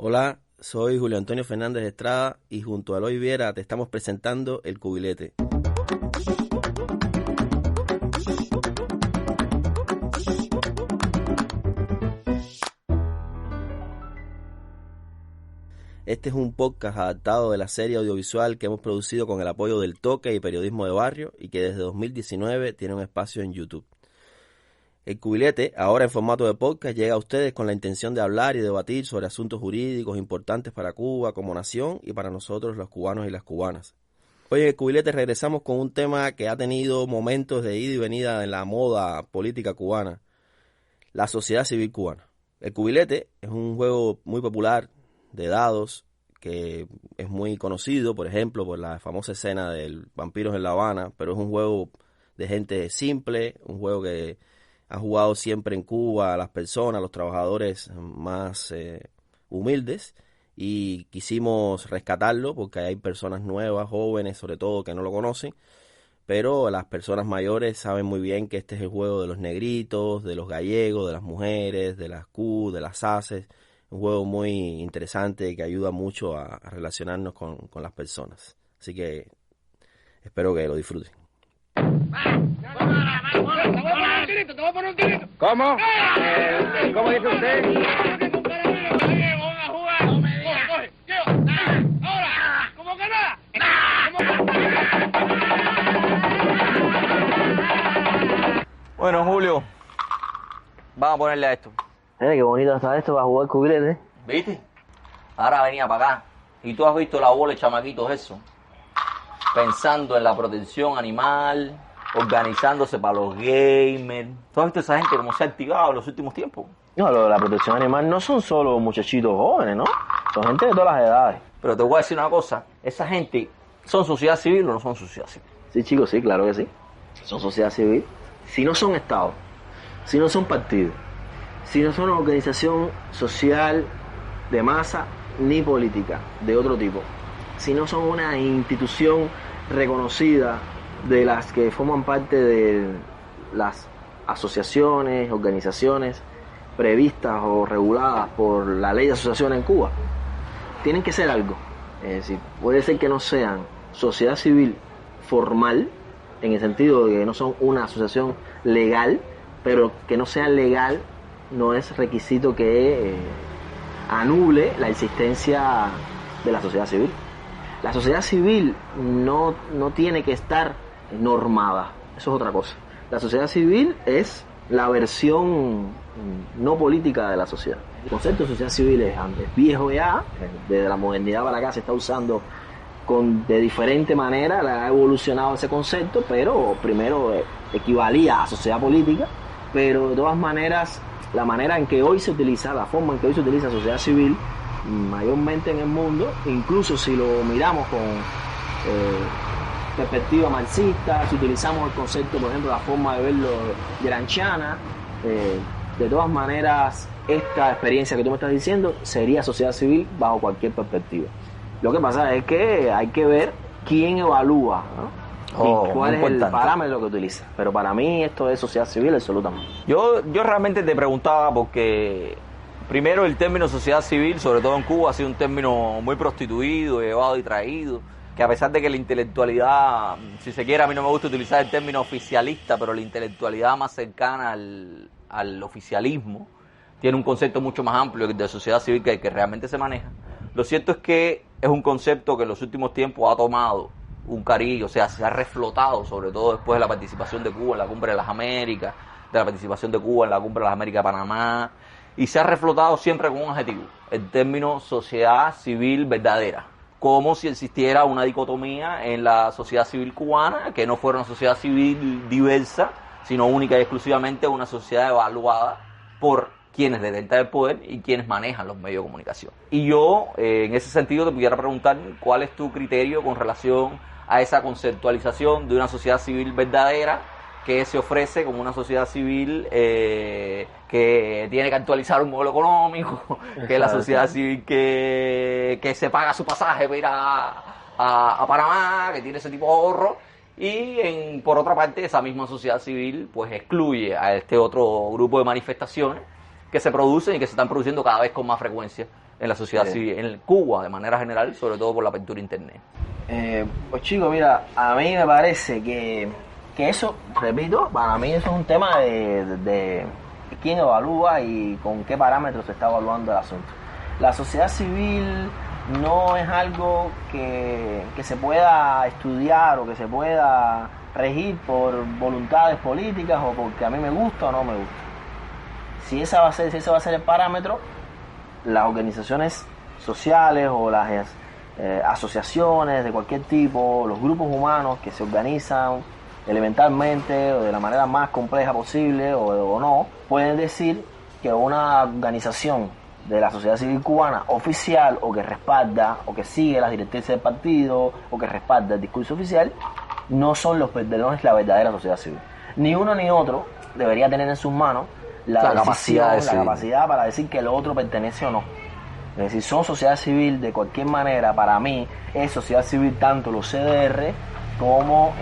Hola, soy Julio Antonio Fernández Estrada y junto a Eloy Viera te estamos presentando El Cubilete. Este es un podcast adaptado de la serie audiovisual que hemos producido con el apoyo del Toque y Periodismo de Barrio y que desde 2019 tiene un espacio en YouTube. El Cubilete, ahora en formato de podcast, llega a ustedes con la intención de hablar y debatir sobre asuntos jurídicos importantes para Cuba como nación y para nosotros los cubanos y las cubanas. Hoy en El Cubilete regresamos con un tema que ha tenido momentos de ida y venida en la moda política cubana, la sociedad civil cubana. El Cubilete es un juego muy popular de dados que es muy conocido, por ejemplo, por la famosa escena del Vampiros en La Habana, pero es un juego de gente simple, un juego que ha jugado siempre en Cuba a las personas, a los trabajadores más humildes, y quisimos rescatarlo porque hay personas nuevas, jóvenes sobre todo, que no lo conocen, pero las personas mayores saben muy bien que este es el juego de los negritos, de los gallegos, de las mujeres, de las Q, de las ACES, un juego muy interesante que ayuda mucho a relacionarnos con las personas. Así que espero que lo disfruten. Te voy a poner un tirito. ¿Cómo? ¿Cómo dice usted? Ahora, ¿cómo que nada? Bueno, Julio, vamos a ponerle a esto. Qué bonito está esto para jugar cubilete. ¿Viste? Ahora venía para acá. Y tú has visto la bola de chamaquitos eso. Pensando en la protección animal, organizándose para los gamers. ¿Tú has visto esa gente cómo se ha activado en los últimos tiempos? No, lo de la protección animal no son solo muchachitos jóvenes, ¿no? Son gente de todas las edades. Pero te voy a decir una cosa. Esa gente, ¿son sociedad civil o no son sociedad civil? Sí, chicos, sí, claro que sí. Son sociedad civil. Si no son estados, si no son partidos, si no son una organización social de masa ni política de otro tipo, si no son una institución reconocida de las que forman parte de las asociaciones, organizaciones previstas o reguladas por la ley de asociaciones en Cuba, tienen que ser algo. Es decir, puede ser que no sean sociedad civil formal, en el sentido de que no son una asociación legal, pero que no sea legal no es requisito que anule la existencia de la sociedad civil. La sociedad civil no tiene que estar normada, eso es otra cosa. La sociedad civil es la versión no política de la sociedad. El concepto de sociedad civil es viejo ya, desde la modernidad para acá se está usando de diferente manera, ha evolucionado ese concepto, pero primero equivalía a sociedad política, pero de todas maneras, la manera en que hoy se utiliza, la forma en que hoy se utiliza sociedad civil, mayormente en el mundo, incluso si lo miramos con perspectiva marxista, si utilizamos el concepto, por ejemplo, la forma de verlo gramsciana, de todas maneras, esta experiencia que tú me estás diciendo sería sociedad civil bajo cualquier perspectiva. Lo que pasa es que hay que ver quién evalúa, ¿no? Y cuál es el parámetro que utiliza. Pero para mí esto es sociedad civil absolutamente. Yo realmente te preguntaba porque, primero, el término sociedad civil, sobre todo en Cuba, ha sido un término muy prostituido, llevado y traído, que a pesar de que la intelectualidad, si se quiere, a mí no me gusta utilizar el término oficialista, pero la intelectualidad más cercana al oficialismo tiene un concepto mucho más amplio que el de sociedad civil que realmente se maneja. Lo cierto es que es un concepto que en los últimos tiempos ha tomado un cariño, o sea, se ha reflotado, sobre todo después de la participación de Cuba en la Cumbre de las Américas, de la participación de Cuba en la Cumbre de las Américas de Panamá, y se ha reflotado siempre con un adjetivo, el término sociedad civil verdadera, como si existiera una dicotomía en la sociedad civil cubana, que no fuera una sociedad civil diversa, sino única y exclusivamente una sociedad evaluada por quienes detentan el poder y quienes manejan los medios de comunicación. Y yo, en ese sentido, te pudiera preguntar cuál es tu criterio con relación a esa conceptualización de una sociedad civil verdadera que se ofrece como una sociedad civil que tiene que actualizar un modelo económico, que es la sociedad civil que se paga su pasaje para ir a Panamá, que tiene ese tipo de ahorro, y por otra parte esa misma sociedad civil pues excluye a este otro grupo de manifestaciones que se producen y que se están produciendo cada vez con más frecuencia en la sociedad civil, en Cuba de manera general, sobre todo por la apertura de Internet? Pues chico, mira, a mí me parece que eso, repito, para mí eso es un tema de quién evalúa y con qué parámetros se está evaluando el asunto. La sociedad civil no es algo que se pueda estudiar o que se pueda regir por voluntades políticas o porque a mí me gusta o no me gusta. Si ese va a ser el parámetro, las organizaciones sociales o las asociaciones de cualquier tipo, los grupos humanos que se organizan elementalmente o de la manera más compleja posible o no, pueden decir que una organización de la sociedad civil cubana oficial o que respalda o que sigue las directrices del partido o que respalda el discurso oficial no son la verdadera sociedad civil. Ni uno ni otro debería tener en sus manos la capacidad para decir que el otro pertenece o no. Es decir, son sociedad civil de cualquier manera. Para mí es sociedad civil tanto los CDR como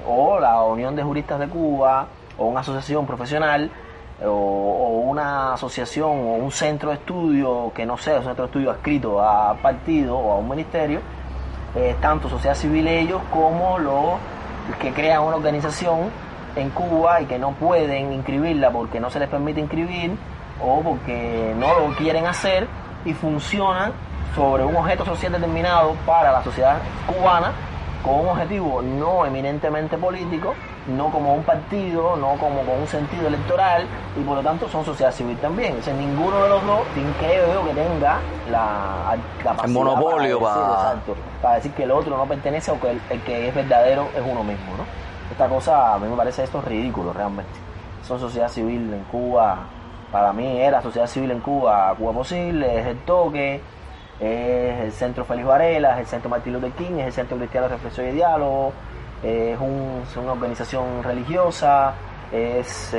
o la Unión de Juristas de Cuba o una asociación profesional o una asociación o un centro de estudio que no sea un centro de estudio adscrito a partido o a un ministerio, tanto sociedad civil ellos como los que crean una organización en Cuba y que no pueden inscribirla porque no se les permite inscribir o porque no lo quieren hacer y funcionan sobre un objeto social determinado para la sociedad cubana con un objetivo no eminentemente político, no como un partido, no como con un sentido electoral y por lo tanto son sociedad civil también. O sea, ninguno de los dos creo yo que tenga la capacidad el monopolio para decir que el otro no pertenece o que el que es verdadero es uno mismo, ¿no? Esta cosa, a mí me parece esto ridículo realmente. Son sociedad civil en Cuba, para mí era sociedad civil en Cuba Posible, es el Toque, es el Centro Félix Varela, es el Centro Martin Luther King, es el Centro Cristiano de Reflexión y Diálogo, es una organización religiosa, es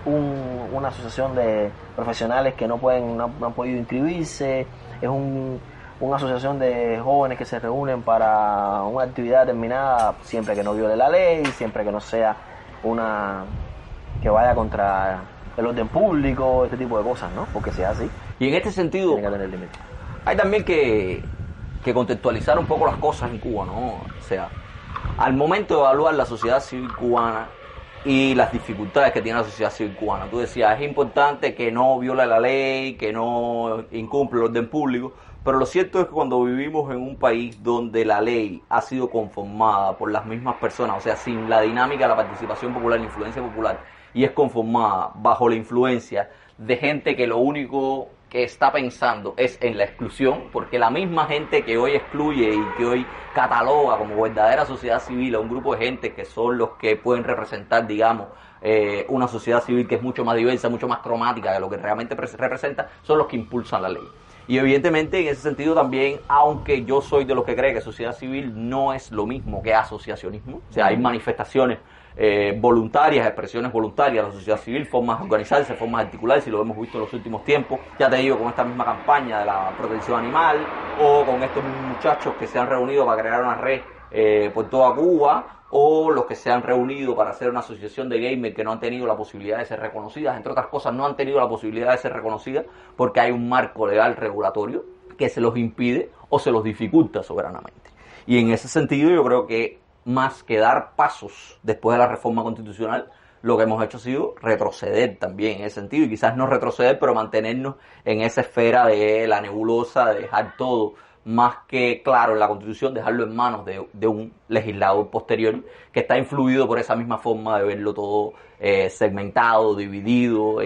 una asociación de profesionales que no han podido inscribirse, es una asociación de jóvenes que se reúnen para una actividad determinada siempre que no viole la ley, siempre que no sea una que vaya contra el orden público, este tipo de cosas, ¿no? Porque sea así. Y en este sentido, tiene que tener límite. Hay también que contextualizar un poco las cosas en Cuba, ¿no? O sea, al momento de evaluar la sociedad civil cubana y las dificultades que tiene la sociedad civil cubana, tú decías, es importante que no viole la ley, que no incumple el orden público, pero lo cierto es que cuando vivimos en un país donde la ley ha sido conformada por las mismas personas, o sea, sin la dinámica de la participación popular, la influencia popular, y es conformada bajo la influencia de gente que lo único que está pensando es en la exclusión, porque la misma gente que hoy excluye y que hoy cataloga como verdadera sociedad civil a un grupo de gente que son los que pueden representar, digamos, una sociedad civil que es mucho más diversa, mucho más cromática de lo que realmente representa, son los que impulsan la ley. Y evidentemente en ese sentido también, aunque yo soy de los que cree que sociedad civil no es lo mismo que asociacionismo, o sea, hay manifestaciones voluntarias, expresiones voluntarias de la sociedad civil, formas de organizarse, formas de articularse, y lo hemos visto en los últimos tiempos, ya te digo, con esta misma campaña de la protección animal, o con estos mismos muchachos que se han reunido para crear una red por toda Cuba, o los que se han reunido para hacer una asociación de gamers que no han tenido la posibilidad de ser reconocidas, entre otras cosas no han tenido la posibilidad de ser reconocidas porque hay un marco legal regulatorio que se los impide o se los dificulta soberanamente. Y en ese sentido yo creo que más que dar pasos después de la reforma constitucional, lo que hemos hecho ha sido retroceder también en ese sentido, y quizás no retroceder, pero mantenernos en esa esfera de la nebulosa, de dejar todo más que claro en la Constitución, dejarlo en manos de un legislador posterior que está influido por esa misma forma de verlo todo segmentado, dividido,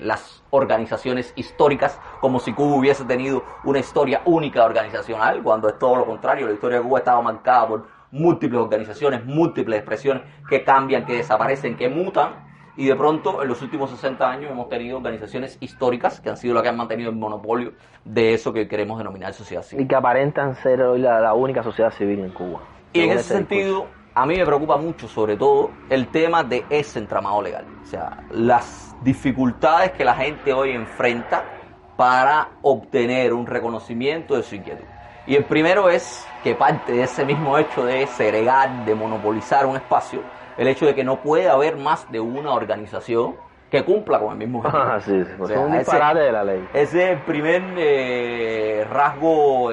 las organizaciones históricas, como si Cuba hubiese tenido una historia única organizacional, cuando es todo lo contrario. La historia de Cuba estaba marcada por múltiples organizaciones, múltiples expresiones que cambian, que desaparecen, que mutan, y de pronto en los últimos 60 años hemos tenido organizaciones históricas que han sido las que han mantenido el monopolio de eso que queremos denominar sociedad civil. Y que aparentan ser hoy la única sociedad civil en Cuba. Y en ese sentido, a mí me preocupa mucho, sobre todo, el tema de ese entramado legal. O sea, las dificultades que la gente hoy enfrenta para obtener un reconocimiento de su inquietud. Y el primero es que parte de ese mismo hecho de segregar, de monopolizar un espacio, el hecho de que no puede haber más de una organización que cumpla con el mismo objetivo. Sí, pues O sea, es un disparate de la ley. Ese es el primer rasgo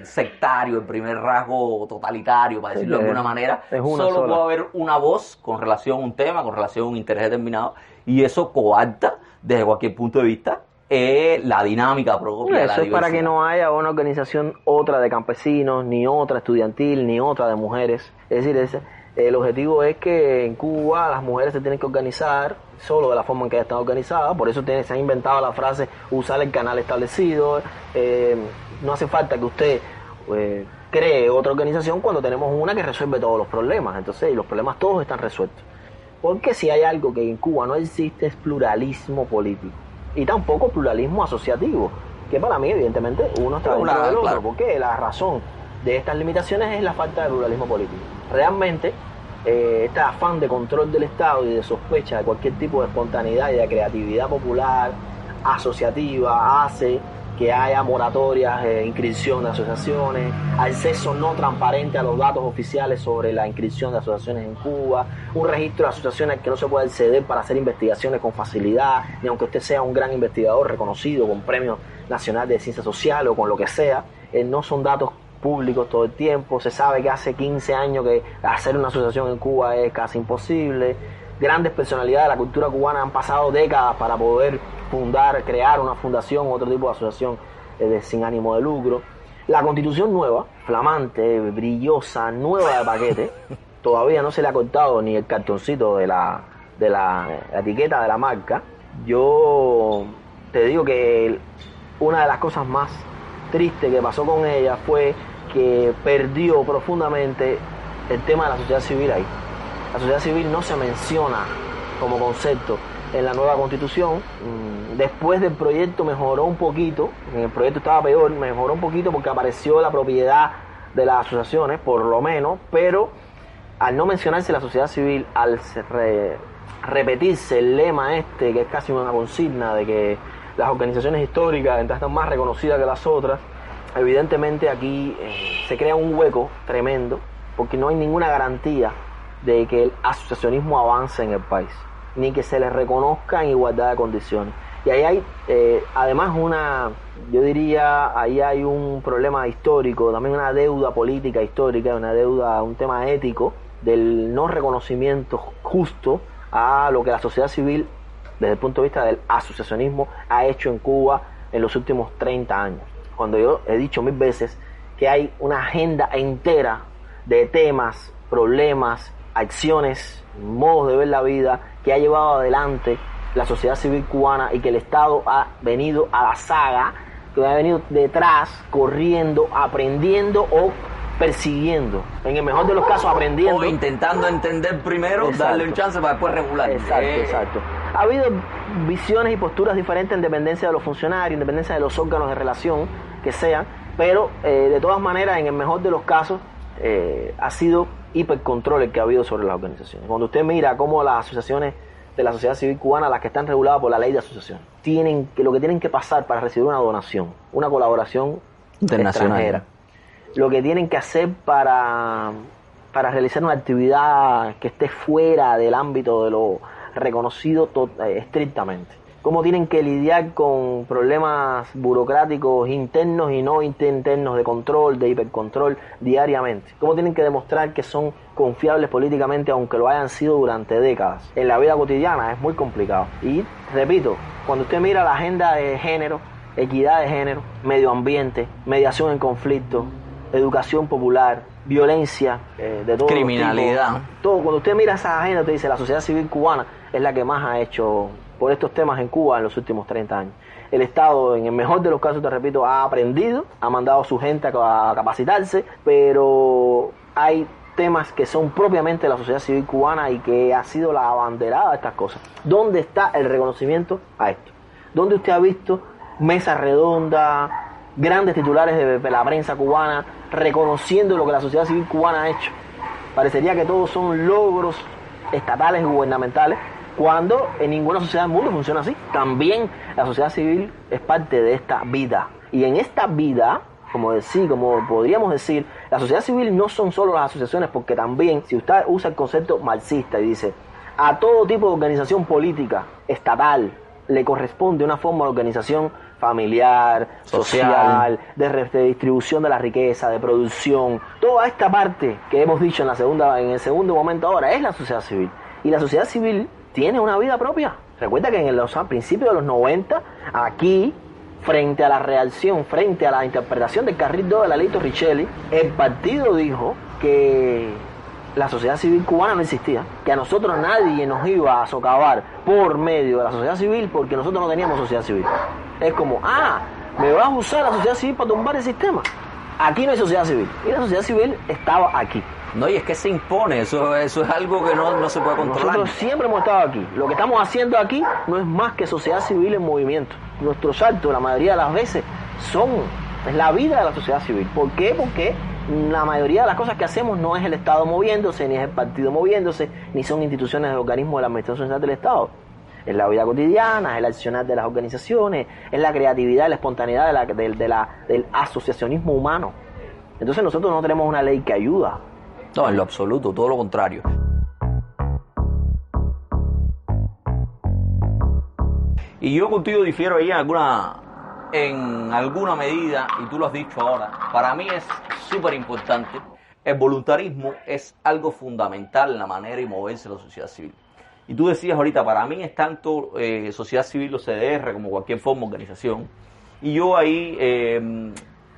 sectario, el primer rasgo totalitario, para decirlo de alguna manera. Es una Solo sola. puede haber una voz con relación a un tema, con relación a un interés determinado, y eso coarta, desde cualquier punto de vista, la dinámica propia de la Eso es para que diversidad. no haya una organización otra de campesinos, ni otra estudiantil, ni otra de mujeres. Es decir, el objetivo es que en Cuba las mujeres se tienen que organizar solo de la forma en que ya están organizadas. Por eso se ha inventado la frase usar el canal establecido. No hace falta que usted cree otra organización cuando tenemos una que resuelve todos los problemas. Entonces los problemas todos están resueltos. Porque si hay algo que en Cuba no existe es pluralismo político. Y tampoco pluralismo asociativo, que para mí evidentemente uno está dentro del otro, claro. porque la razón de estas limitaciones es la falta de pluralismo político. Realmente este afán de control del Estado y de sospecha de cualquier tipo de espontaneidad y de creatividad popular asociativa hace que haya moratorias, inscripción de asociaciones, acceso no transparente a los datos oficiales sobre la inscripción de asociaciones en Cuba, un registro de asociaciones que no se puede acceder para hacer investigaciones con facilidad, ni aunque usted sea un gran investigador reconocido con Premio Nacional de Ciencias Sociales o con lo que sea, no son datos públicos todo el tiempo. Se sabe que hace 15 años que hacer una asociación en Cuba es casi imposible. Grandes personalidades de la cultura cubana han pasado décadas para poder crear una fundación o otro tipo de asociación sin ánimo de lucro. La constitución nueva, flamante, brillosa, nueva de paquete, todavía no se le ha cortado ni el cartoncito de la etiqueta de la marca. Yo te digo que una de las cosas más tristes que pasó con ella fue que perdió profundamente el tema de la sociedad civil ahí. La sociedad civil no se menciona como concepto en la nueva constitución. Después del proyecto mejoró un poquito, en el proyecto estaba peor, mejoró un poquito porque apareció la propiedad de las asociaciones, por lo menos, pero al no mencionarse la sociedad civil, al repetirse el lema que es casi una consigna de que las organizaciones históricas están más reconocidas que las otras, evidentemente aquí se crea un hueco tremendo, porque no hay ninguna garantía de que el asociacionismo avance en el país, ni que se le reconozca en igualdad de condiciones. Y ahí hay, además, yo diría, ahí hay un problema histórico, también una deuda política histórica, un tema ético del no reconocimiento justo a lo que la sociedad civil, desde el punto de vista del asociacionismo, ha hecho en Cuba en los últimos 30 años. Cuando yo he dicho 1000 veces que hay una agenda entera de temas, problemas, acciones, modos de ver la vida que ha llevado adelante la sociedad civil cubana y que el Estado ha venido a la saga, que ha venido detrás, corriendo, aprendiendo o persiguiendo. En el mejor de los casos aprendiendo. O intentando entender primero, Exacto. darle un chance para después regular. Exacto. Ha habido visiones y posturas diferentes en dependencia de los funcionarios, en dependencia de los órganos de relación que sean, pero de todas maneras, en el mejor de los casos, ha sido hipercontrol el que ha habido sobre las organizaciones. Cuando usted mira cómo las asociaciones de la sociedad civil cubana, las que están reguladas por la ley de asociación, lo que tienen que pasar para recibir una donación, una colaboración Internacional. extranjera, lo que tienen que hacer para realizar una actividad que esté fuera del ámbito de lo reconocido estrictamente, cómo tienen que lidiar con problemas burocráticos internos y no internos de control, de hipercontrol diariamente, cómo tienen que demostrar que son confiables políticamente aunque lo hayan sido durante décadas. En la vida cotidiana es muy complicado. Y repito, cuando usted mira la agenda de género, equidad de género, medio ambiente, mediación en conflictos, educación popular, violencia de todo criminalidad, todo, cuando usted mira esa agenda, te dice la sociedad civil cubana es la que más ha hecho por estos temas en Cuba en los últimos 30 años. El Estado, en el mejor de los casos, te repito, ha aprendido, ha mandado a su gente a capacitarse, pero hay temas que son propiamente de la sociedad civil cubana y que ha sido la abanderada de estas cosas. ¿Dónde está el reconocimiento a esto? ¿Dónde usted ha visto mesas redondas, grandes titulares de la prensa cubana reconociendo lo que la sociedad civil cubana ha hecho? Parecería que todos son logros estatales y gubernamentales, cuando en ninguna sociedad del mundo funciona así. También la sociedad civil es parte de esta vida. Y en esta vida, como podríamos decir, la sociedad civil no son solo las asociaciones, porque también, si usted usa el concepto marxista y dice, A todo tipo de organización política, estatal, le corresponde una forma de organización familiar, social, de redistribución de la riqueza, de producción. Toda esta parte que hemos dicho en el segundo momento ahora es la sociedad civil. Y la sociedad civil tiene una vida propia. Recuerda que a principios de los 90, aquí, frente a la reacción, frente a la interpretación del carril 2 de la ley Torricelli, el partido dijo que la sociedad civil cubana no existía, que a nosotros nadie nos iba a socavar por medio de la sociedad civil porque nosotros no teníamos sociedad civil. Es como, me vas a usar la sociedad civil para tumbar el sistema. Aquí no hay sociedad civil. Y la sociedad civil estaba aquí. No, y es que se impone, eso es algo que no se puede controlar. Nosotros siempre hemos estado aquí. Lo que estamos haciendo aquí no es más que sociedad civil en movimiento. Nuestros actos, la mayoría de las veces, es la vida de la sociedad civil. ¿Por qué? Porque la mayoría de las cosas que hacemos no es el Estado moviéndose, ni es el partido moviéndose, ni son instituciones de organismos de la administración central del Estado. Es la vida cotidiana, es el accionar de las organizaciones, es la creatividad, la espontaneidad del asociacionismo humano. Entonces nosotros no tenemos una ley que ayuda. No, en lo absoluto, todo lo contrario. Y yo contigo difiero ahí en alguna medida, y tú lo has dicho ahora. Para mí es súper importante. El voluntarismo es algo fundamental en la manera de moverse la sociedad civil. Y tú decías ahorita, para mí es tanto sociedad civil o CDR como cualquier forma de organización. Y yo ahí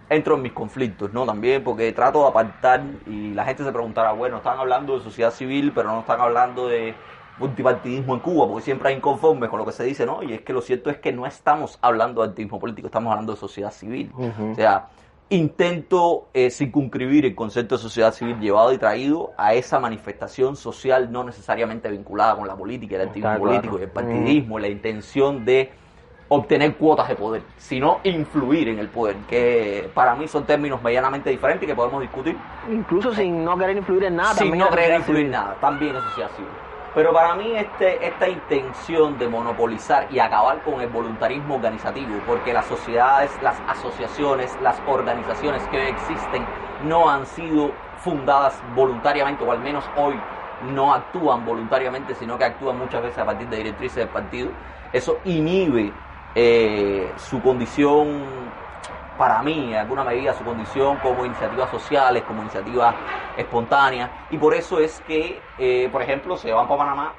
entro en mis conflictos, ¿no? También porque trato de apartar y la gente se preguntará, bueno, están hablando de sociedad civil, pero no están hablando de multipartidismo en Cuba, porque siempre hay inconformes con lo que se dice, ¿no? Y es que lo cierto es que no estamos hablando de activismo político, estamos hablando de sociedad civil. O sea, intento circunscribir el concepto de sociedad civil llevado y traído a esa manifestación social no necesariamente vinculada con la política, el activismo político y el partidismo, la intención de obtener cuotas de poder, sino influir en el poder, que para mí son términos medianamente diferentes y que podemos discutir. Incluso sin no querer influir en nada. Sin no querer influir en nada, también es sociedad civil. Pero para mí esta intención de monopolizar y acabar con el voluntarismo organizativo, porque las sociedades, las asociaciones, las organizaciones que hoy existen no han sido fundadas voluntariamente, o al menos hoy no actúan voluntariamente, sino que actúan muchas veces a partir de directrices del partido, eso inhibe su condición, para mí, en alguna medida, su condición como iniciativas sociales, como iniciativas espontáneas, y por eso es que, por ejemplo, se van para Panamá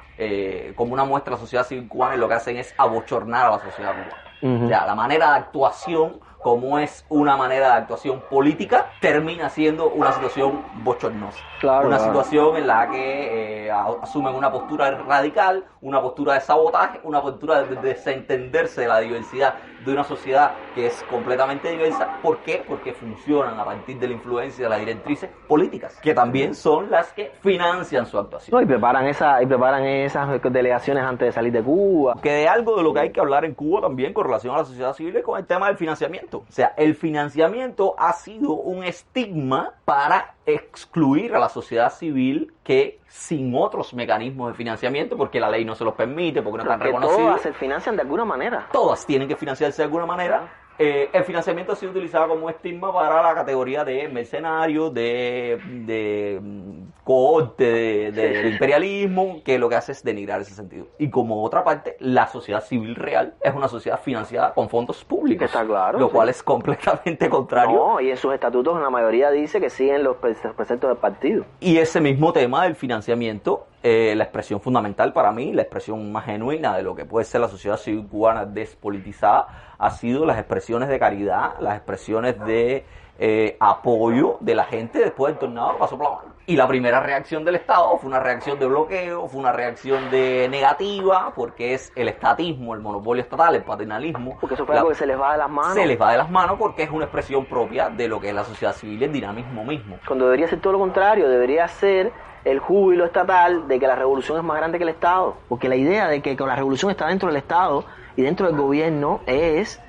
como una muestra de la sociedad civil cubana y lo que hacen es abochornar a la sociedad cubana. O sea, la manera de actuación, como es una manera de actuación política, termina siendo una situación bochornosa. Una situación en la que asumen una postura radical, una postura de sabotaje, una postura de desentenderse de la diversidad de una sociedad que es completamente diversa. ¿Por qué? Porque funcionan a partir de la influencia de las directrices políticas, que también son las que financian su actuación. No, y preparan esas delegaciones antes de salir de Cuba. Que de algo de lo que hay que hablar en Cuba también con relación a la sociedad civil es con el tema del financiamiento. O sea, el financiamiento ha sido un estigma para excluir a la sociedad civil que sin otros mecanismos de financiamiento, porque la ley no se los permite, porque no están reconocidos. Todas se financian de alguna manera. Todas tienen que financiarse de alguna manera. El financiamiento ha sido utilizado como estigma para la categoría de mercenarios, de cohorte, del imperialismo, que lo que hace es denigrar ese sentido. Y como otra parte, la sociedad civil real es una sociedad financiada con fondos públicos, está claro, lo cual es completamente contrario. No, y en sus estatutos la mayoría dice que siguen los preceptos del partido. Y ese mismo tema del financiamiento, la expresión fundamental para mí, la expresión más genuina de lo que puede ser la sociedad civil cubana despolitizada, ha sido las expresiones de caridad, las expresiones de apoyo de la gente después del tornado que pasó por la mano. Y la primera reacción del Estado fue una reacción de bloqueo, fue una reacción de negativa, porque es el estatismo, el monopolio estatal, el paternalismo. Porque eso fue algo que se les va de las manos. Se les va de las manos porque es una expresión propia de lo que es la sociedad civil, el dinamismo mismo. Cuando debería ser todo lo contrario, debería ser el júbilo estatal de que la revolución es más grande que el Estado. Porque la idea de que la revolución está dentro del Estado y dentro del gobierno es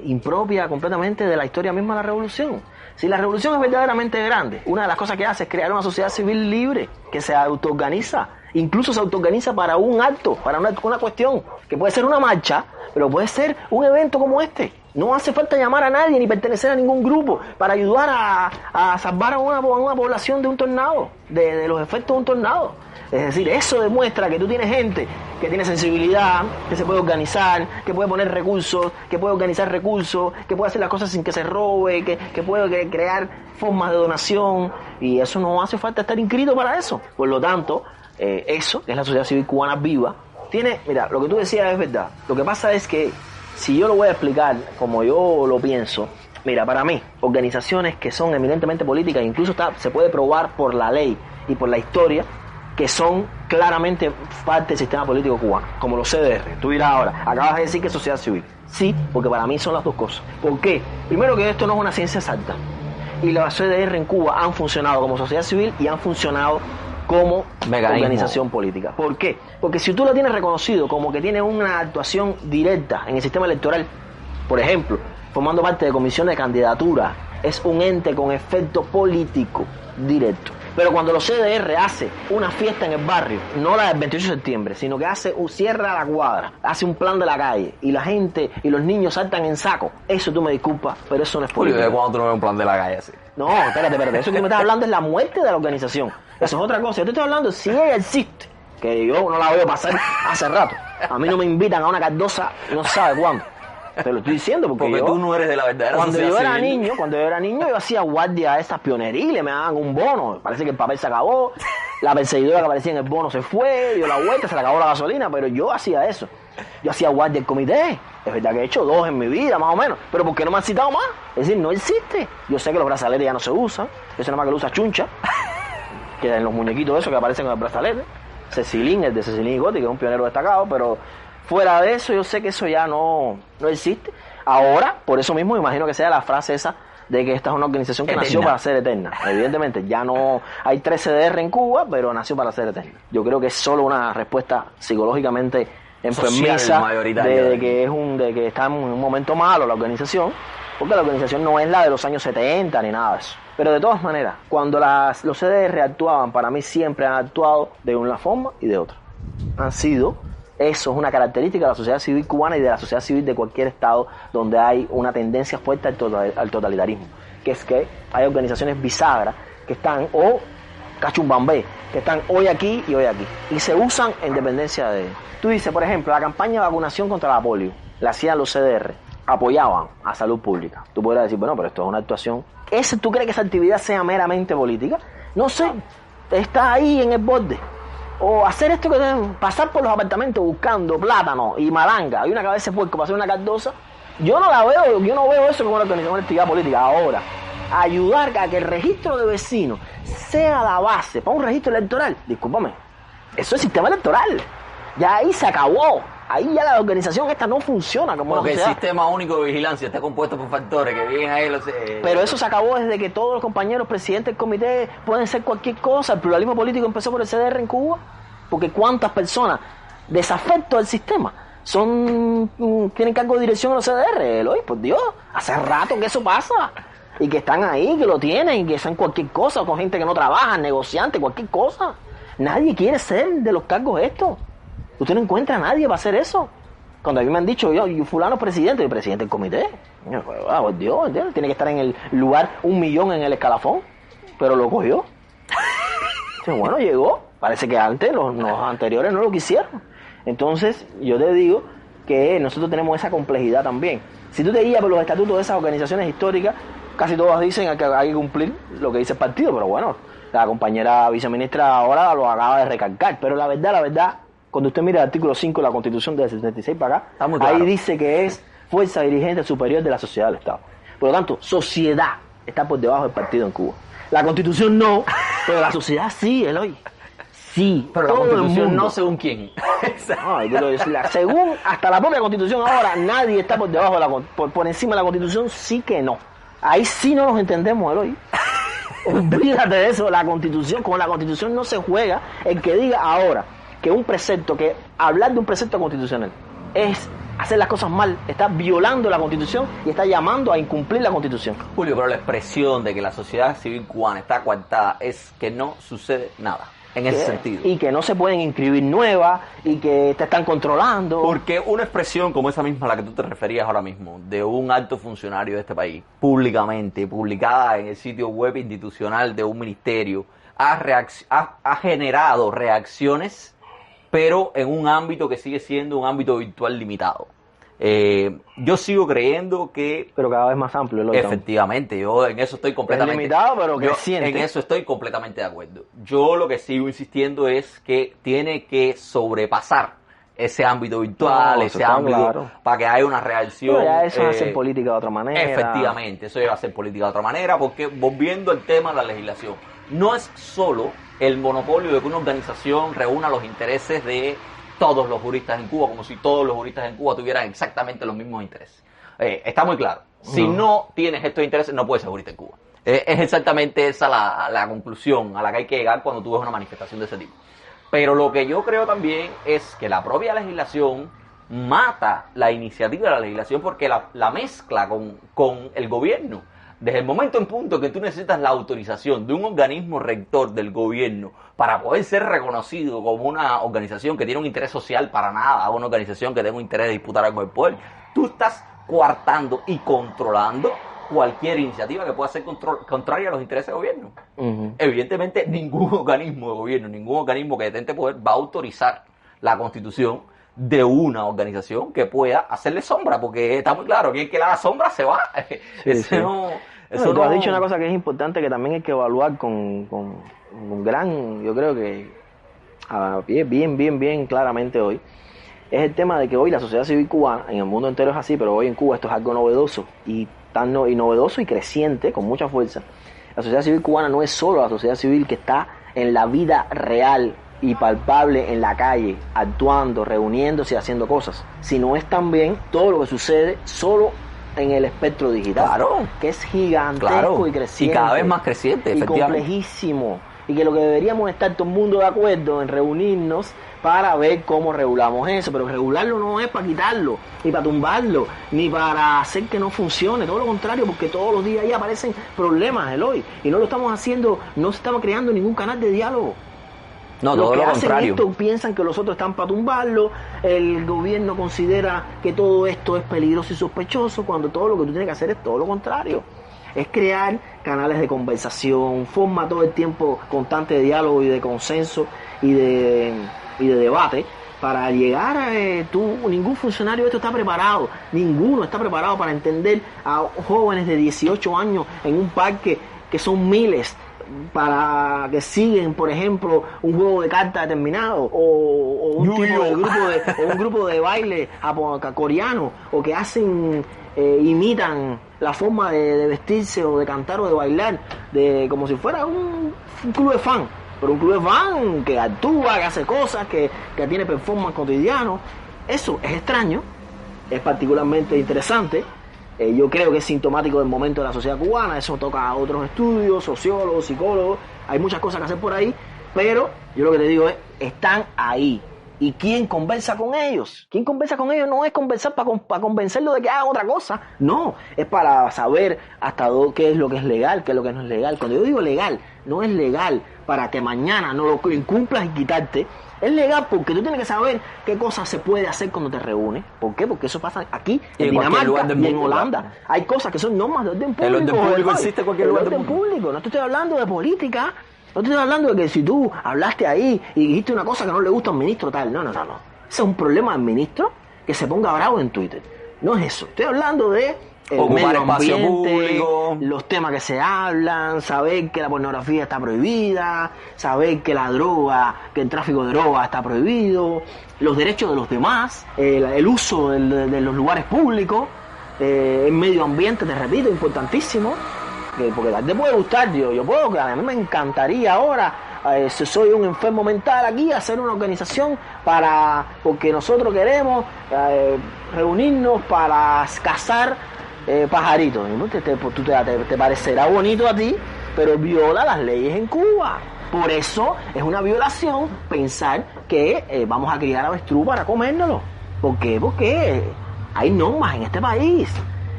impropia completamente de la historia misma de la revolución. Si la revolución es verdaderamente grande, una de las cosas que hace es crear una sociedad civil libre, que se autoorganiza, incluso se autoorganiza para un acto, para una cuestión, que puede ser una marcha, pero puede ser un evento como este. No hace falta llamar a nadie ni pertenecer a ningún grupo para ayudar a salvar a una población de un tornado, de los efectos de un tornado. Es decir, eso demuestra que tú tienes gente que tiene sensibilidad, que se puede organizar, que puede poner recursos, que puede organizar recursos, que puede hacer las cosas sin que se robe, que puede crear formas de donación, y eso no hace falta estar inscrito para eso. Por lo tanto, eso, que es la sociedad civil cubana viva, mira, lo que tú decías es verdad. Lo que pasa es que si yo lo voy a explicar como yo lo pienso, mira, para mí, organizaciones que son eminentemente políticas, incluso se puede probar por la ley y por la historia, que son claramente parte del sistema político cubano, como los CDR. Tú dirás ahora, acabas de decir que es sociedad civil. Sí, porque para mí son las dos cosas. ¿Por qué? Primero, que esto no es una ciencia exacta. Y las CDR en Cuba han funcionado como sociedad civil y han funcionado como organización política. ¿Por qué? Porque si tú lo tienes reconocido como que tiene una actuación directa en el sistema electoral, por ejemplo, formando parte de comisiones de candidatura, es un ente con efecto político directo. Pero cuando los CDR hace una fiesta en el barrio, no la del 28 de septiembre, sino que cierra la cuadra, hace un plan de la calle, y la gente y los niños saltan en saco, eso tú me disculpas, pero eso no es política. ¿De cuándo tú no ves un plan de la calle así? No, espérate, eso que me estás hablando es la muerte de la organización. Eso es otra cosa. Yo te estoy hablando si ella existe, que yo no la veo pasar hace rato. A mí no me invitan a una cardosa, no se sabe cuándo. Te lo estoy diciendo porque tú no eres de la verdadera cuando sociedad civil. Cuando yo era niño, yo hacía guardia a esas pioneriles, me daban un bono. Parece que el papel se acabó, la perseguidora que aparecía en el bono se fue, dio la vuelta, se le acabó la gasolina, pero yo hacía eso. Yo hacía guardia del comité. Es verdad que he hecho 2 en mi vida, más o menos. Pero ¿por qué no me han citado más? Es decir, no existe. Yo sé que los brazaletes ya no se usan. Eso nada más que lo usa Chuncha, que en los muñequitos esos que aparecen en el brazalete. Cecilín, el de Cecilín y Gotti, que es un pionero destacado, pero fuera de eso, yo sé que eso ya no existe. Ahora, por eso mismo, me imagino que sea la frase esa de que esta es una organización que nació para ser eterna. Evidentemente, ya no hay 3 CDR en Cuba, pero nació para ser eterna. Yo creo que es solo una respuesta psicológicamente enfermiza de que está en un momento malo la organización, porque la organización no es la de los años 70 ni nada de eso. Pero de todas maneras, cuando los CDR actuaban, para mí siempre han actuado de una forma y de otra. Eso es una característica de la sociedad civil cubana y de la sociedad civil de cualquier estado donde hay una tendencia fuerte al totalitarismo, que es que hay organizaciones bisagras que están, o cachumbambé, que están hoy aquí y hoy aquí, y se usan en dependencia de... Tú dices, por ejemplo, la campaña de vacunación contra la polio, la hacían los CDR, apoyaban a salud pública. Tú podrías decir, bueno, pero esto es una actuación... ¿Tú crees que esa actividad sea meramente política? No sé, está ahí en el borde. O hacer esto que pasar por los apartamentos buscando plátano y malanga, hay una cabeza de puerco para hacer una cardosa, yo no veo eso como una organización de actividad política. Ahora, ayudar a que el registro de vecinos sea la base para un registro electoral, discúlpame, eso es sistema electoral, ya ahí se acabó. Ahí ya la organización esta no funciona como porque una sociedad. El sistema único de vigilancia está compuesto por factores que vienen ahí. Pero eso se acabó desde que todos los compañeros presidentes del comité pueden ser cualquier cosa. El pluralismo político empezó por el CDR en Cuba. Porque cuántas personas desafecto del sistema tienen cargo de dirección en los CDR, Eloy, por Dios, hace rato que eso pasa. Y que están ahí, que lo tienen, y que hacen cualquier cosa, con gente que no trabaja, negociante, cualquier cosa. Nadie quiere ser de los cargos estos. Usted no encuentra a nadie para hacer eso. Cuando a mí me han dicho, yo fulano presidente, presidente del comité. Por Dios, tiene que estar en el lugar 1 millón en el escalafón. Pero lo cogió. Bueno, llegó. Parece que antes los anteriores no lo quisieron. Entonces, yo te digo que nosotros tenemos esa complejidad también. Si tú te guías por los estatutos de esas organizaciones históricas, casi todas dicen que hay que cumplir lo que dice el partido, pero bueno, la compañera viceministra ahora lo acaba de recalcar. Pero la verdad, cuando usted mira el artículo 5 de la Constitución del 76 para acá, claro, ahí dice que es fuerza dirigente superior de la sociedad del Estado. Por lo tanto, sociedad está por debajo del partido en Cuba. La Constitución no, pero la sociedad sí, Eloy. Sí, pero la Constitución no según quién. No, quiero decir, según hasta la propia Constitución ahora, nadie está por debajo por encima de la Constitución, sí que no. Ahí sí no nos entendemos, Eloy. Olvídate de eso, la Constitución, con la Constitución no se juega. El que diga ahora que hablar de un precepto constitucional es hacer las cosas mal, está violando la Constitución y está llamando a incumplir la Constitución. Julio, pero la expresión de que la sociedad civil cubana está coartada es que no sucede nada. en ese sentido. Y que no se pueden inscribir nuevas y que te están controlando. Porque una expresión como esa misma a la que tú te referías ahora mismo, de un alto funcionario de este país, públicamente, publicada en el sitio web institucional de un ministerio, ha generado reacciones, pero en un ámbito que sigue siendo un ámbito virtual limitado. Yo sigo creyendo que... Pero cada vez más amplio. Efectivamente, yo en eso estoy completamente... Es limitado, pero creciente. En eso estoy completamente de acuerdo. Yo lo que sigo insistiendo es que tiene que sobrepasar ese ámbito virtual, ese ámbito, claro, para que haya una reacción... Pero ya eso es hacer política de otra manera. Efectivamente, eso es hacer política de otra manera, porque volviendo al tema de la legislación, no es solo el monopolio de que una organización reúna los intereses de todos los juristas en Cuba, como si todos los juristas en Cuba tuvieran exactamente los mismos intereses. Está muy claro. Si no tienes estos intereses, no puedes ser jurista en Cuba. Es exactamente esa la conclusión a la que hay que llegar cuando tú ves una manifestación de ese tipo. Pero lo que yo creo también es que la propia legislación mata la iniciativa de la legislación porque la mezcla con el gobierno. Desde el momento en punto que tú necesitas la autorización de un organismo rector del gobierno para poder ser reconocido como una organización que tiene un interés social para nada, una organización que tenga un interés de disputar algo del poder, tú estás coartando y controlando cualquier iniciativa que pueda ser contraria a los intereses del gobierno. Evidentemente, ningún organismo de gobierno, ningún organismo que detente poder va a autorizar la constitución de una organización que pueda hacerle sombra, porque está muy claro que el que le haga sombra se va. Tú has dicho una cosa que es importante, que también hay que evaluar con gran, yo creo que bien claramente hoy, es el tema de que hoy la sociedad civil cubana, en el mundo entero es así, pero hoy en Cuba esto es algo novedoso y novedoso y creciente, con mucha fuerza. La sociedad civil cubana no es solo la sociedad civil que está en la vida real y palpable en la calle, actuando, reuniéndose y haciendo cosas, sino es también todo lo que sucede solo en el espectro digital, claro, que es gigantesco y creciente. Y cada vez más creciente, y complejísimo. Y que lo que deberíamos estar todo el mundo de acuerdo en reunirnos para ver cómo regulamos eso, pero regularlo no es para quitarlo, ni para tumbarlo, ni para hacer que no funcione, todo lo contrario, porque todos los días ahí aparecen problemas, Eloy, y no lo estamos haciendo, no se estaba creando ningún canal de diálogo. No, los todo que lo hacen contrario. Esto piensan que los otros están para tumbarlo, el gobierno considera que todo esto es peligroso y sospechoso, cuando todo lo que tú tienes que hacer es todo lo contrario. Es crear canales de conversación, forma todo el tiempo constante de diálogo y de consenso y de debate para llegar a ningún funcionario de esto está preparado, ninguno está preparado para entender a jóvenes de 18 años en un parque que son miles, para que siguen, por ejemplo, un juego de cartas determinado o un tipo de un grupo de baile coreano, o que hacen imitan la forma de vestirse o de cantar o de bailar como si fuera un club de fan, pero un club de fan que actúa, que hace cosas, que tiene performance cotidiano. Eso es extraño, es particularmente interesante. Yo creo que es sintomático del momento de la sociedad cubana. Eso toca a otros estudios, sociólogos, psicólogos. Hay muchas cosas que hacer por ahí, pero yo lo que te digo es, están ahí. ¿Y quién conversa con ellos? ¿Quién conversa con ellos? No es conversar para convencerlos de que hagan otra cosa. No, es para saber hasta qué es lo que es legal, qué es lo que no es legal. Cuando yo digo legal, no es legal para que mañana no lo incumplas y quitarte. Es legal porque tú tienes que saber qué cosas se puede hacer cuando te reúnes. ¿Por qué? Porque eso pasa aquí, en Dinamarca y en Holanda. Hay cosas que son normas de orden público. El orden público existe en cualquier lugar del mundo. Público. No te estoy hablando de política. No te estoy hablando de que si tú hablaste ahí y dijiste una cosa que no le gusta al ministro tal. No. Ese es un problema del ministro que se ponga bravo en Twitter. No es eso. Estoy hablando de el medio ambiente, los temas que se hablan, saber que la pornografía está prohibida, saber que la droga, que el tráfico de droga está prohibido, los derechos de los demás, el uso de los lugares públicos, el medio ambiente, te repito, importantísimo. Porque te puede gustar, yo puedo, que a mí me encantaría ahora, si soy un enfermo mental aquí, hacer una organización porque nosotros queremos reunirnos para cazar pajaritos. ¿No? Te parecerá bonito a ti, pero viola las leyes en Cuba. Por eso es una violación pensar que vamos a criar avestruz para comérnoslo. ¿Por qué? Porque hay normas en este país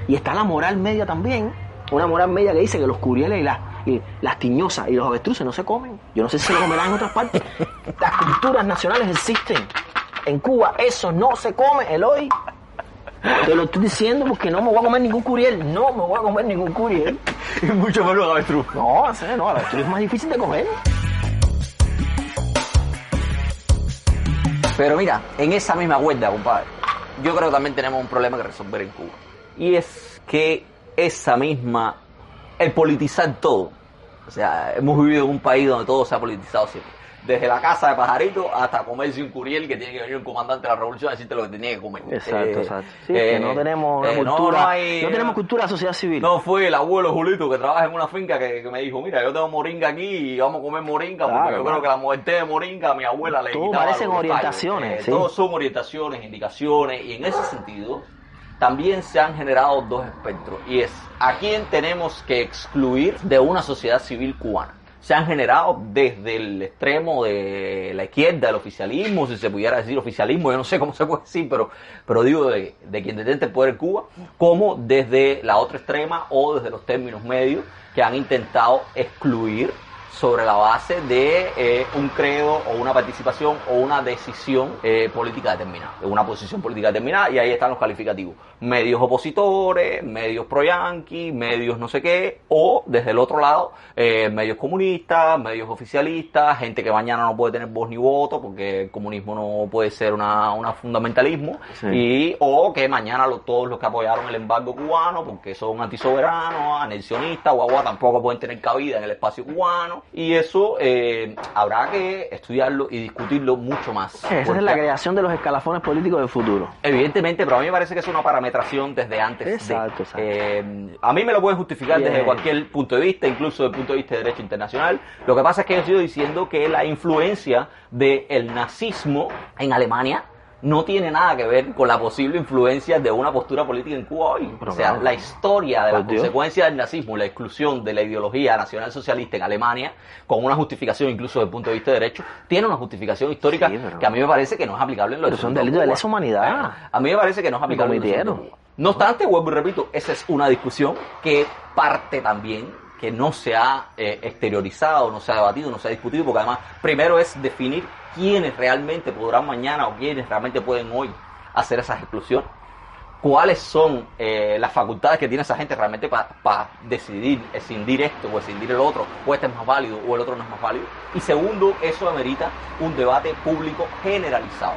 y está la moral media también. Una moral media que dice que los curieles y las tiñosas y los avestruces no se comen. Yo no sé si se lo comerán en otras partes. Las culturas nacionales existen. En Cuba eso no se come, Eloy. Te lo estoy diciendo porque no me voy a comer ningún curiel. No me voy a comer ningún curiel. Y mucho menos avestruz. No, el avestruz es más difícil de comer. Pero mira, en esa misma cuerda, compadre, yo creo que también tenemos un problema que resolver en Cuba. Y es que el politizar todo. O sea, hemos vivido en un país donde todo se ha politizado siempre. Desde la casa de pajarito hasta comerse un curiel que tiene que venir un comandante de la revolución a decirte lo que tenía que comer. Exacto. Sí, que no tenemos una cultura, no tenemos cultura de sociedad civil. No fue el abuelo Julito que trabaja en una finca que me dijo, mira, yo tengo moringa aquí y vamos a comer moringa porque yo creo que la muerte de moringa a mi abuela le quitaba. Todo parecen orientaciones. Sí. Todos son orientaciones, indicaciones, y en ese sentido también se han generado dos espectros, y es a quién tenemos que excluir de una sociedad civil cubana. Se han generado desde el extremo de la izquierda, el oficialismo, si se pudiera decir oficialismo, yo no sé cómo se puede decir, pero digo de quien detenta el poder en Cuba, como desde la otra extrema o desde los términos medios que han intentado excluir sobre la base de un credo o una participación o una decisión política determinada, de una posición política determinada, y ahí están los calificativos: medios opositores, medios pro-yanqui, medios no sé qué, o desde el otro lado, medios comunistas, medios oficialistas, gente que mañana no puede tener voz ni voto porque el comunismo no puede ser una fundamentalismo, sí. O que mañana todos los que apoyaron el embargo cubano porque son antisoberanos, anexionistas, guagua, tampoco pueden tener cabida en el espacio cubano. Y eso habrá que estudiarlo y discutirlo mucho más. Esa es la creación de los escalafones políticos del futuro. Evidentemente, pero a mí me parece que es una parametración desde antes. Exacto. A mí me lo pueden justificar desde cualquier punto de vista, incluso desde el punto de vista de derecho internacional. Lo que pasa es que yo he ido diciendo que la influencia del nazismo en Alemania no tiene nada que ver con la posible influencia de una postura política en Cuba hoy. O sea, la historia de las consecuencias del nazismo, la exclusión de la ideología nacionalsocialista en Alemania, con una justificación incluso desde el punto de vista de derecho, tiene una justificación histórica que a mí me parece que no es aplicable en los son delitos de lesa humanidad. A mí me parece que no es aplicable en los Cuba. No obstante, vuelvo y repito, esa es una discusión que parte también, que no se ha exteriorizado, no se ha debatido, no se ha discutido, porque además primero es definir quiénes realmente podrán mañana o quiénes realmente pueden hoy hacer esas exclusiones, cuáles son las facultades que tiene esa gente realmente para decidir escindir esto o escindir el otro, o este es más válido o el otro no es más válido. Y segundo, eso amerita un debate público generalizado,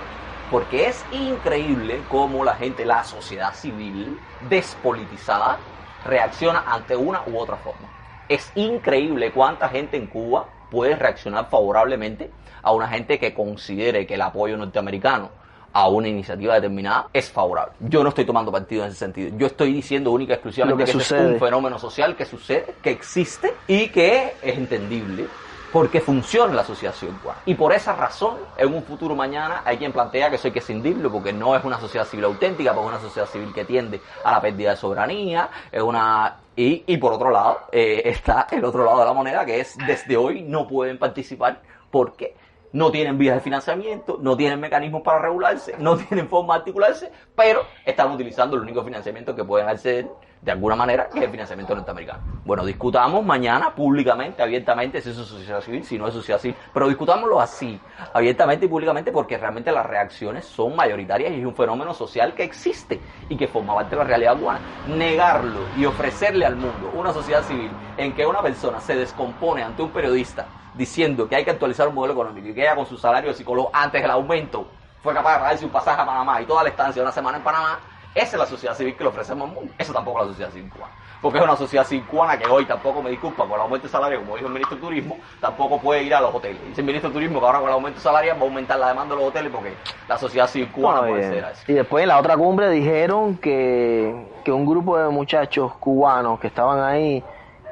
porque es increíble cómo la gente, la sociedad civil despolitizada, reacciona ante una u otra forma. Es increíble cuánta gente en Cuba puede reaccionar favorablemente a una gente que considere que el apoyo norteamericano a una iniciativa determinada es favorable. Yo no estoy tomando partido en ese sentido. Yo estoy diciendo única y exclusivamente que es un fenómeno social que sucede, que existe y que es entendible porque funciona en la sociedad civil cubana. Y por esa razón, en un futuro mañana, hay quien plantea que eso hay que escindirlo porque no es una sociedad civil auténtica, porque es una sociedad civil que tiende a la pérdida de soberanía, es una... Y por otro lado, está el otro lado de la moneda, que es desde hoy no pueden participar porque no tienen vías de financiamiento, no tienen mecanismos para regularse, no tienen forma de articularse, pero están utilizando el único financiamiento que pueden acceder de alguna manera, que es el financiamiento norteamericano. Bueno, discutamos mañana públicamente, abiertamente, si eso es sociedad civil, si no es sociedad civil, pero discutámoslo así, abiertamente y públicamente, porque realmente las reacciones son mayoritarias y es un fenómeno social que existe y que forma parte de la realidad cubana. Negarlo y ofrecerle al mundo una sociedad civil en que una persona se descompone ante un periodista diciendo que hay que actualizar un modelo económico y que ella con su salario de psicólogo antes del aumento fue capaz de pagarse un pasaje a Panamá y toda la estancia de una semana en Panamá, esa es la sociedad civil que le ofrecemos al mundo. Eso tampoco es la sociedad civil cubana. Porque es una sociedad civil cubana que hoy tampoco, me disculpa, por el aumento de salario, como dijo el ministro de Turismo, tampoco puede ir a los hoteles. Dice el ministro de Turismo que ahora con el aumento salarial va a aumentar la demanda de los hoteles porque la sociedad civil cubana puede ser eso. Y después en la otra cumbre dijeron que un grupo de muchachos cubanos que estaban ahí,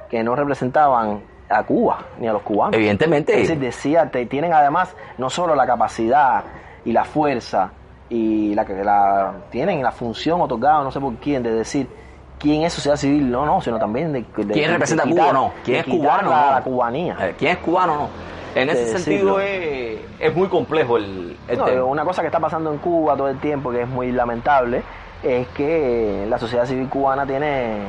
que no representaban a Cuba ni a los cubanos. Evidentemente. Es decir, decía, tienen además no solo la capacidad y la fuerza y tienen la función otorgada, no sé por quién, de decir quién es sociedad civil, no, sino también de quién representa a Cuba o no, quién es cubano o no, la cubanía. Quién es cubano o no. En ese sentido es muy complejo el tema. Una cosa que está pasando en Cuba todo el tiempo, que es muy lamentable, es que la sociedad civil cubana tiene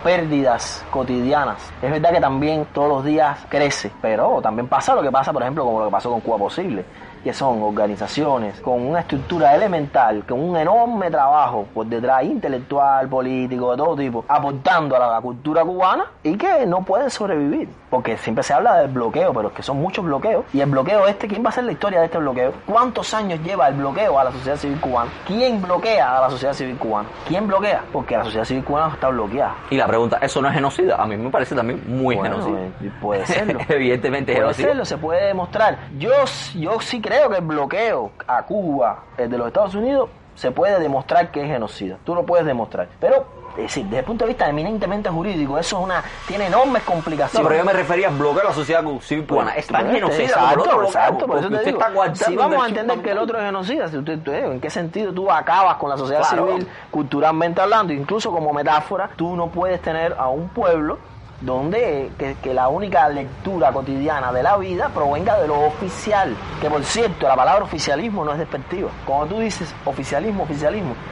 pérdidas cotidianas. Es verdad que también todos los días crece, pero también pasa lo que pasa, por ejemplo, como lo que pasó con Cuba Posible, que son organizaciones con una estructura elemental, con un enorme trabajo por detrás, intelectual, político, de todo tipo, aportando a la cultura cubana y que no pueden sobrevivir. Porque siempre se habla del bloqueo, pero es que son muchos bloqueos. Y el bloqueo ¿quién va a hacer la historia de este bloqueo? ¿Cuántos años lleva el bloqueo a la sociedad civil cubana? ¿Quién bloquea a la sociedad civil cubana? ¿Quién bloquea? Porque la sociedad civil cubana está bloqueada. Y la pregunta, ¿eso no es genocida? A mí me parece también muy genocida. Puede serlo. Evidentemente es genocida. Puede serlo, se puede demostrar. Yo sí creo que el bloqueo a Cuba de los Estados Unidos se puede demostrar que es genocida. Tú lo puedes demostrar. Pero es decir, desde el punto de vista eminentemente jurídico, eso tiene enormes complicaciones. No, pero yo me refería a bloquear a la sociedad civil cubana. Es tan genocida como el otro bloqueo. Exacto, por eso te digo. Si vamos a entender que el otro... otro es genocida, ¿en qué sentido tú acabas con la sociedad civil culturalmente hablando? Incluso como metáfora, tú no puedes tener a un pueblo donde que la única lectura cotidiana de la vida provenga de lo oficial, que por cierto la palabra oficialismo no es despectiva. Cuando tú dices oficialismo,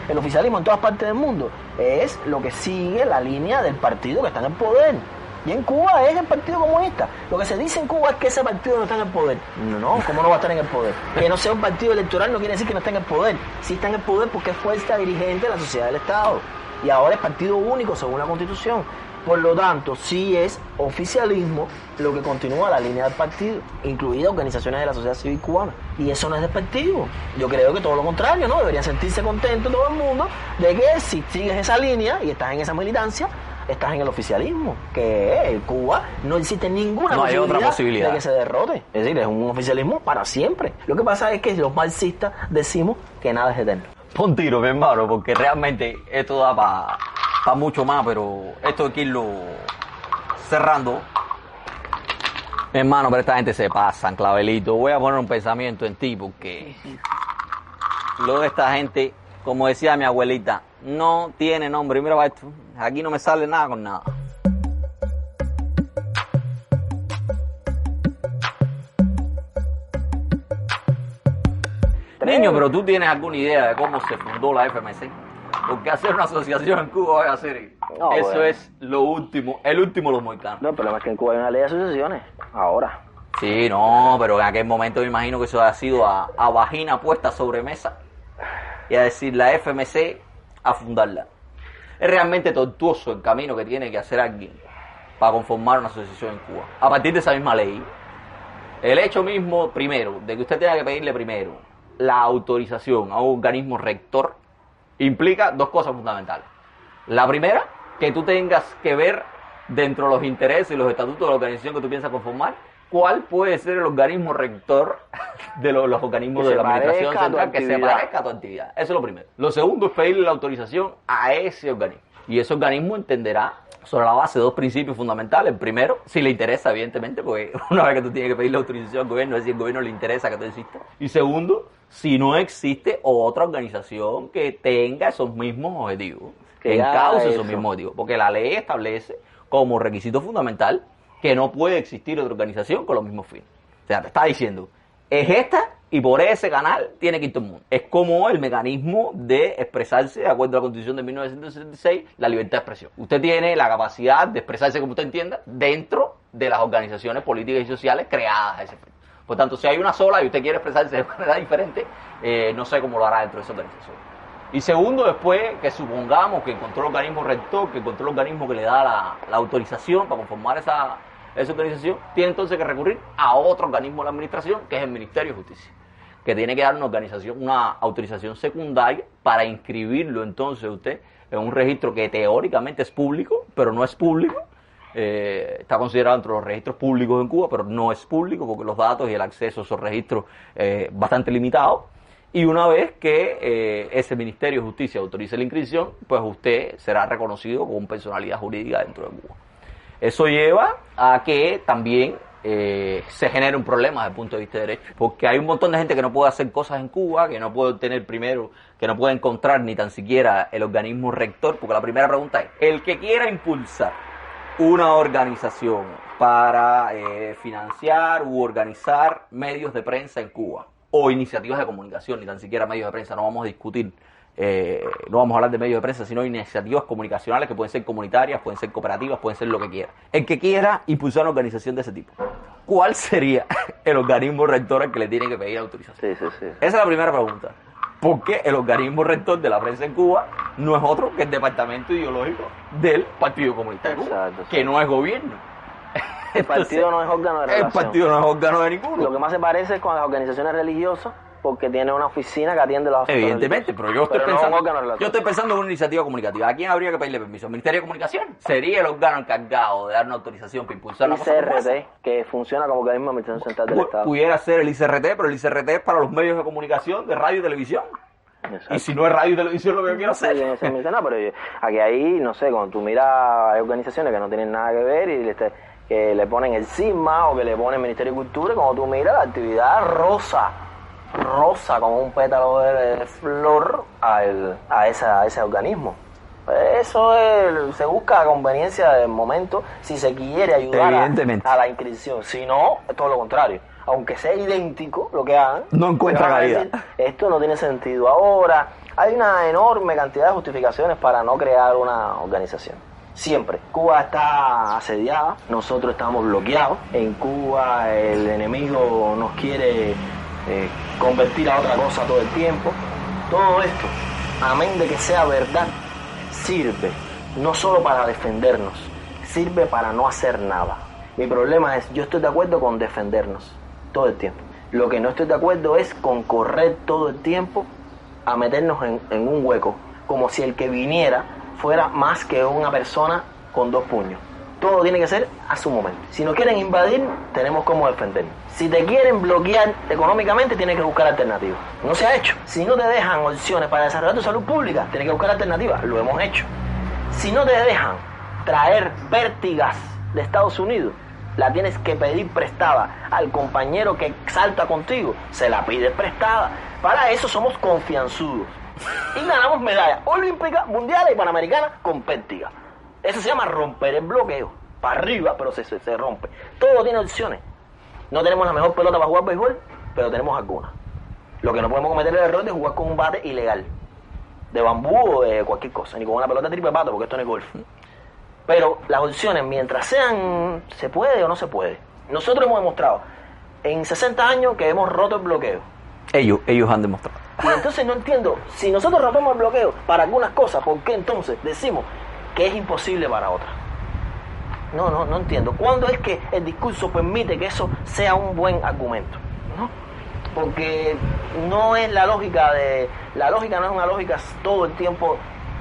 el oficialismo en todas partes del mundo es lo que sigue la línea del partido que está en el poder. Y en Cuba es el Partido Comunista. Lo que se dice en Cuba es que ese partido no está en el poder. No, ¿cómo no va a estar en el poder? Que no sea un partido electoral no quiere decir que no esté en el poder. Sí está en el poder porque es fuerza dirigente de la sociedad del Estado. Y ahora es partido único según la Constitución. Por lo tanto, sí es oficialismo lo que continúa la línea del partido, incluidas organizaciones de la sociedad civil cubana. Y eso no es despectivo. Yo creo que todo lo contrario, ¿no? Debería sentirse contento todo el mundo de que si sigues esa línea y estás en esa militancia, estás en el oficialismo, que en Cuba no existe ninguna posibilidad de que se derrote. Es decir, es un oficialismo para siempre. Lo que pasa es que los marxistas decimos que nada es eterno. Pon tiro, mi hermano, porque realmente esto da para mucho más, pero esto hay que irlo cerrando. Mi hermano, pero esta gente se pasan, Clavelito. Voy a poner un pensamiento en ti, porque lo de esta gente, como decía mi abuelita, no tiene nombre. Y mira para esto, aquí no me sale nada con nada. Niño, pero tú tienes alguna idea de cómo se fundó la FMC. Porque hacer una asociación en Cuba es hacer eso es lo último, el último de los mohicanos. No, el problema es que en Cuba hay una ley de asociaciones, ahora. Sí, no, pero en aquel momento me imagino que eso ha sido a vagina puesta sobre mesa y a decir la FMC a fundarla. Es realmente tortuoso el camino que tiene que hacer alguien para conformar una asociación en Cuba. A partir de esa misma ley, el hecho mismo, primero, de que usted tenga que pedirle primero la autorización a un organismo rector, implica dos cosas fundamentales. La primera, que tú tengas que ver dentro de los intereses y los estatutos de la organización que tú piensas conformar, cuál puede ser el organismo rector de los organismos de la administración central que se parezca a tu actividad. Eso es lo primero. Lo segundo es pedirle la autorización a ese organismo. Y ese organismo entenderá sobre la base de dos principios fundamentales. Primero, si le interesa, evidentemente, porque una vez que tú tienes que pedir la autorización al gobierno, es si al gobierno le interesa que tú existas. Y segundo, si no existe otra organización que tenga esos mismos objetivos, que encauce esos mismos objetivos. Porque la ley establece como requisito fundamental que no puede existir otra organización con los mismos fines. O sea, te está diciendo, es esta y por ese canal tiene que ir todo el mundo. Es como el mecanismo de expresarse, de acuerdo a la Constitución de 1966, la libertad de expresión. Usted tiene la capacidad de expresarse como usted entienda dentro de las organizaciones políticas y sociales creadas a ese fin. Por tanto, si hay una sola y usted quiere expresarse de manera diferente, no sé cómo lo hará dentro de esa organización. Y segundo, después que supongamos que encontró el organismo rector, que encontró el organismo que le da la autorización para conformar esa organización, tiene entonces que recurrir a otro organismo de la administración, que es el Ministerio de Justicia, que tiene que dar una autorización secundaria para inscribirlo entonces usted en un registro que teóricamente es público, pero no es público. Está considerado entre los registros públicos en Cuba, pero no es público porque los datos y el acceso a esos registros bastante limitados. Y una vez que ese Ministerio de Justicia autorice la inscripción, pues usted será reconocido como personalidad jurídica dentro de Cuba. Eso lleva a que también se genere un problema desde el punto de vista de derecho, porque hay un montón de gente que no puede hacer cosas en Cuba, que no puede obtener primero, que no puede encontrar ni tan siquiera el organismo rector, porque la primera pregunta es, el que quiera impulsar una organización para financiar u organizar medios de prensa en Cuba, o iniciativas de comunicación, ni tan siquiera medios de prensa, no vamos a discutir no vamos a hablar de medios de prensa, sino iniciativas comunicacionales que pueden ser comunitarias, pueden ser cooperativas, pueden ser lo que quiera. El que quiera impulsar una organización de ese tipo, ¿cuál sería el organismo rector al que le tiene que pedir autorización? Sí. Esa es la primera pregunta. ¿Por qué el organismo rector de la prensa en Cuba no es otro que el departamento ideológico del Partido Comunista de Cuba, Exacto, sí. que no es gobierno? El partido no es órgano de relación. El partido no es órgano de ninguno. Lo que más se parece es con las organizaciones religiosas, porque tiene una oficina que atiende los asuntos Evidentemente, religiosos. pero yo estoy no pensando, un órgano de relación. yo estoy pensando en una iniciativa comunicativa. ¿A quién habría que pedirle permiso? ¿Al Ministerio de Comunicación? ¿Sería el órgano encargado de dar una autorización para impulsar una cosa como esa? ICRT, que funciona como organismo de administración central del Estado. Pudiera ser el ICRT, pero el ICRT es para los medios de comunicación de radio y televisión. Exacto. Y si no es radio y televisión lo que yo quiero hacer. Sí, no, pero aquí ahí, no sé, cuando tú miras, hay organizaciones que no tienen nada que ver y que le ponen el CISMA o que le ponen el Ministerio de Cultura, y cuando tú miras la actividad rosa como un pétalo de flor a ese organismo. Eso se busca a conveniencia del momento si se quiere ayudar a la inscripción. Si no, es todo lo contrario. Aunque sea idéntico lo que hagan, no encuentra cabida. Esto no tiene sentido. Ahora, hay una enorme cantidad de justificaciones para no crear una organización. Siempre. Cuba está asediada, nosotros estamos bloqueados. En Cuba el enemigo nos quiere convertir a otra cosa todo el tiempo. Todo esto, amén de que sea verdad, sirve no solo para defendernos, sirve para no hacer nada. Mi problema es, yo estoy de acuerdo con defendernos todo el tiempo. Lo que no estoy de acuerdo es con correr todo el tiempo a meternos en un hueco, como si el que viniera fuera más que una persona con dos puños. Todo tiene que ser a su momento. Si nos quieren invadir, tenemos cómo defendernos. Si te quieren bloquear económicamente, tienes que buscar alternativas. No se ha hecho. Si no te dejan opciones para desarrollar tu salud pública, tienes que buscar alternativas. Lo hemos hecho. Si no te dejan traer pértigas de Estados Unidos, la tienes que pedir prestada al compañero que salta contigo, se la pide prestada. Para eso somos confianzudos y ganamos medallas olímpicas, mundiales y panamericanas con pértiga. Eso se llama romper el bloqueo, para arriba, pero se rompe. Todo tiene opciones. No tenemos la mejor pelota para jugar béisbol, pero tenemos algunas. Lo que no podemos cometer es el error de jugar con un bate ilegal, de bambú o de cualquier cosa, ni con una pelota triple pato, porque esto no es golf. Pero las opciones, mientras sean, se puede o no se puede. Nosotros hemos demostrado en 60 años que hemos roto el bloqueo. Ellos han demostrado. Y entonces no entiendo, si nosotros rompemos el bloqueo para algunas cosas, ¿por qué entonces decimos que es imposible para otras? No entiendo. ¿Cuándo es que el discurso permite que eso sea un buen argumento? ¿No? Porque no es la lógica no es una lógica todo el tiempo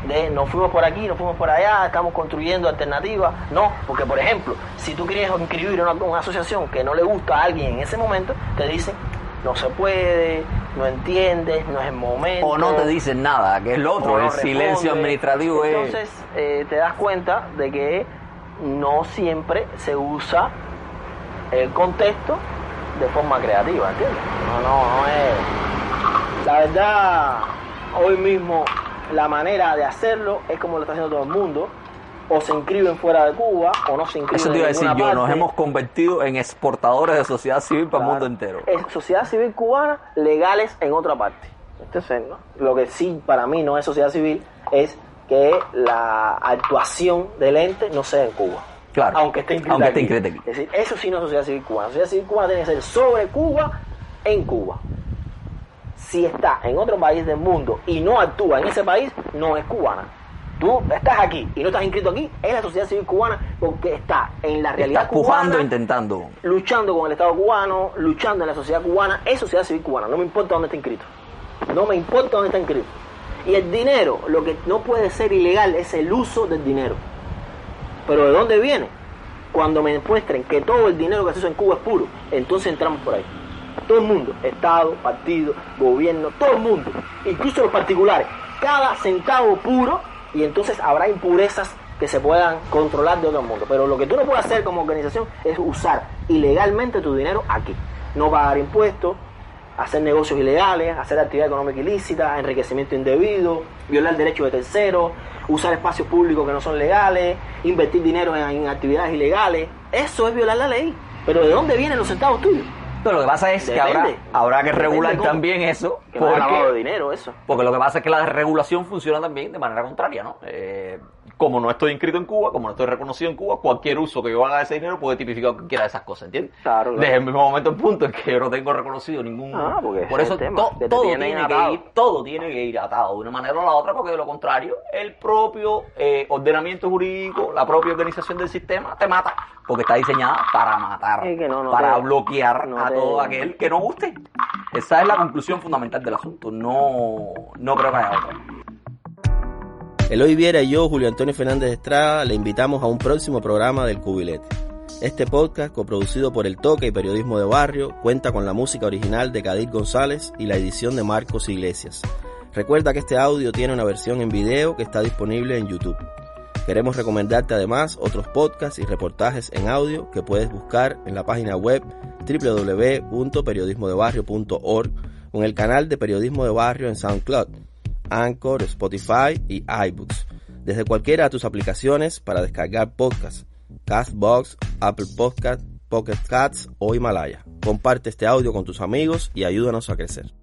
de nos fuimos por aquí, nos fuimos por allá, estamos construyendo alternativas. No, porque por ejemplo, si tú quieres inscribir una asociación que no le gusta a alguien en ese momento, te dicen, no se puede, no entiendes, no es el momento. O no te dicen nada, que es lo otro, el silencio administrativo. Entonces te das cuenta de que no siempre se usa el contexto de forma creativa, ¿entiendes? No es... La verdad, hoy mismo la manera de hacerlo es como lo está haciendo todo el mundo. O se inscriben fuera de Cuba, o no se inscriben. Eso te iba a decir yo, parte. Nos hemos convertido en exportadores de sociedad civil para el mundo entero. Es sociedad civil cubana, legales en otra parte. Entonces, ¿no? Lo que sí para mí no es sociedad civil es que la actuación del ente no sea en Cuba. Claro, aunque esté inscrita aquí. aquí. Es decir, eso sí no es sociedad civil cubana. Sociedad civil cubana tiene que ser sobre Cuba, en Cuba. Si está en otro país del mundo y no actúa en ese país, no es cubana. Tú estás aquí y no estás inscrito aquí, es la sociedad civil cubana porque está en la realidad está pujando, cubana, intentando. Luchando con el Estado cubano, luchando en la sociedad cubana, es sociedad civil cubana. No me importa dónde está inscrito. No me importa dónde está inscrito. Y el dinero, lo que no puede ser ilegal es el uso del dinero. ¿Pero de dónde viene? Cuando me demuestren que todo el dinero que se usa en Cuba es puro, entonces entramos por ahí. Todo el mundo, Estado, partido, gobierno, todo el mundo, incluso los particulares, cada centavo puro, y entonces habrá impurezas que se puedan controlar de otro mundo. Pero lo que tú no puedes hacer como organización es usar ilegalmente tu dinero aquí. No pagar impuestos, hacer negocios ilegales, hacer actividad económica ilícita, enriquecimiento indebido, violar derechos de terceros, usar espacios públicos que no son legales, invertir dinero en actividades ilegales. Eso es violar la ley. Pero ¿de dónde vienen los centavos tuyos? Pero lo que pasa es que habrá que regular también eso. Que no es lavado de dinero eso. Porque lo que pasa es que la regulación funciona también de manera contraria, ¿no? Como no estoy inscrito en Cuba, como no estoy reconocido en Cuba, cualquier uso que yo haga de ese dinero puede tipificar cualquiera de esas cosas, ¿entiendes? Claro. Desde el mismo momento en punto en que yo no tengo reconocido ningún... Por eso todo tiene que ir atado de una manera o la otra, porque de lo contrario, el propio ordenamiento jurídico, la propia organización del sistema te mata, porque está diseñada para matar, para bloquear a todo aquel que no guste. Esa es la conclusión fundamental del asunto. No creo que haya otra. Eloy Viera y yo, Julio Antonio Fernández Estrada, le invitamos a un próximo programa del Cubilete. Este podcast, coproducido por El Toque y Periodismo de Barrio, cuenta con la música original de Kadir González y la edición de Marcos Iglesias. Recuerda que este audio tiene una versión en video que está disponible en YouTube. Queremos recomendarte además otros podcasts y reportajes en audio que puedes buscar en la página web www.periodismodebarrio.org o en el canal de Periodismo de Barrio en SoundCloud, Anchor, Spotify y iBooks, desde cualquiera de tus aplicaciones para descargar podcasts, Castbox, Apple Podcast, Pocket Casts o Himalaya. Comparte este audio con tus amigos y ayúdanos a crecer.